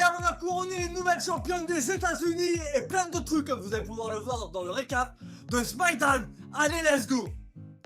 hier, on a couronné une nouvelle championne des États-Unis et plein de trucs, comme vous allez pouvoir le voir dans le récap de SmackDown. Allez, let's go!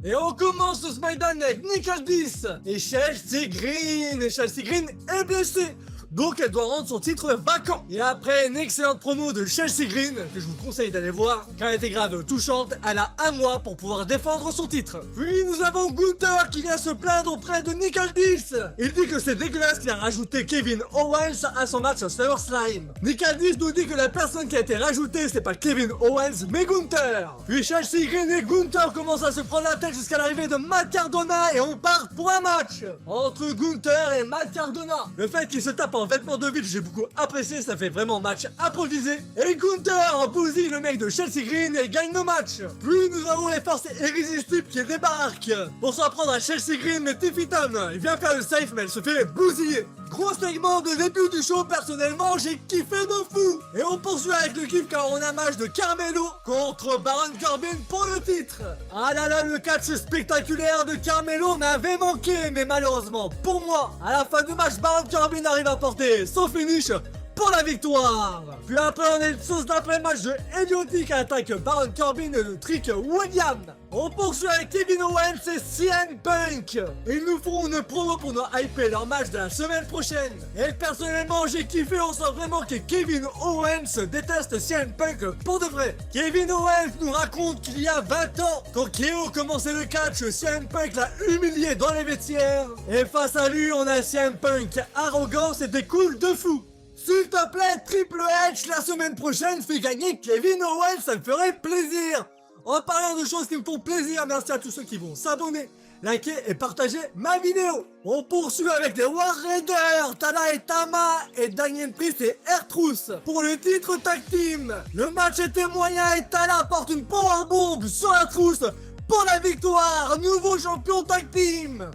Et on commence ce SmackDown avec Nick Aldis et Chelsea Green. Et Chelsea Green est blessée, donc elle doit rendre son titre vacant. Et après une excellente promo de Chelsea Green, que je vous conseille d'aller voir, car elle était grave touchante, elle a un mois pour pouvoir défendre son titre. Puis nous avons Gunther qui vient se plaindre auprès de Nick Aldis. Il dit que c'est dégueulasse qu'il a rajouté Kevin Owens à son match à SummerSlam. Nick Aldis nous dit que la personne qui a été rajoutée c'est pas Kevin Owens mais Gunther. Puis Chelsea Green et Gunther commencent à se prendre la tête jusqu'à l'arrivée de Matt Cardona et on part pour un match entre Gunther et Matt Cardona. Le fait qu'il se tape en vêtements de ville, j'ai beaucoup apprécié, ça fait vraiment match improvisé. Et Gunther en bousille le mec de Chelsea Green et gagne le match. Puis nous avons les forces irrésistibles qui débarquent pour s'en prendre à Chelsea Green et Tiffy Tom. Il vient faire le safe mais elle se fait bousiller. Gros segment de début du show, personnellement j'ai kiffé de fou. Et on poursuit avec le kiff car on a un match de Carmelo contre Baron Corbin pour le titre. Ah là là, le catch spectaculaire de Carmelo m'avait manqué, mais malheureusement pour moi, à la fin du match, Baron Corbin arrive à porter son finish pour la victoire. Puis après on a une sauce d'après-match de Idiotic qui attaque Baron Corbin et le Trick William. On poursuit avec Kevin Owens et CM Punk. Ils nous feront une promo pour nous hyper leur match de la semaine prochaine. Et personnellement j'ai kiffé, on sent vraiment que Kevin Owens déteste CM Punk pour de vrai. Kevin Owens nous raconte qu'il y a 20 ans, quand KO commençait le catch, CM Punk l'a humilié dans les vestiaires. Et face à lui on a CM Punk arrogant, c'était cool de fou. S'il te plaît, Triple H, la semaine prochaine, fais gagner Kevin Owens, ça me ferait plaisir. En parlant de choses qui me font plaisir, merci à tous ceux qui vont s'abonner, liker et partager ma vidéo. On poursuit avec les War Raiders, Tana et Tama et Daniel Priest et R-Truth pour le titre tag team. Le match était moyen et Tana apporte une powerbomb sur R-Truth pour la victoire, nouveau champion tag team.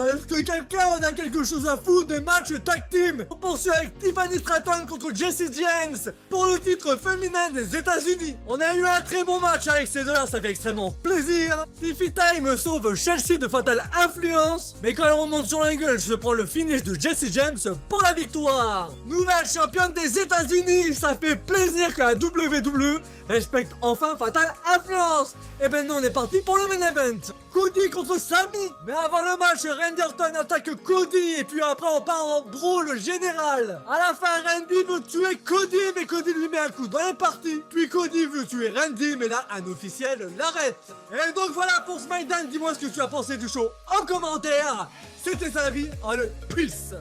Est-ce que quelqu'un en a quelque chose à foutre des matchs tag team? On poursuit avec Tiffany Stratton contre Jessie James pour le titre féminin des États-Unis. On a eu un très bon match avec ces deux-là, ça fait extrêmement plaisir. Tiffy Time sauve Chelsea de fatale influence, mais quand elle remonte sur la gueule, se prend le finish de Jessie James pour la victoire. Nouvelle championne des États-Unis, ça fait plaisir que la WWE respecte enfin fatale influence. Et maintenant on est parti pour le main event. Cody contre Sami. Mais avant le match, Randy Orton attaque Cody et puis après on part en brawl général. À la fin, Randy veut tuer Cody, mais Cody lui met un coup dans les parties. Puis Cody veut tuer Randy, mais là un officiel l'arrête. Et donc voilà pour SmackDown, dis-moi ce que tu as pensé du show en commentaire. C'était ça la vie, allez, peace.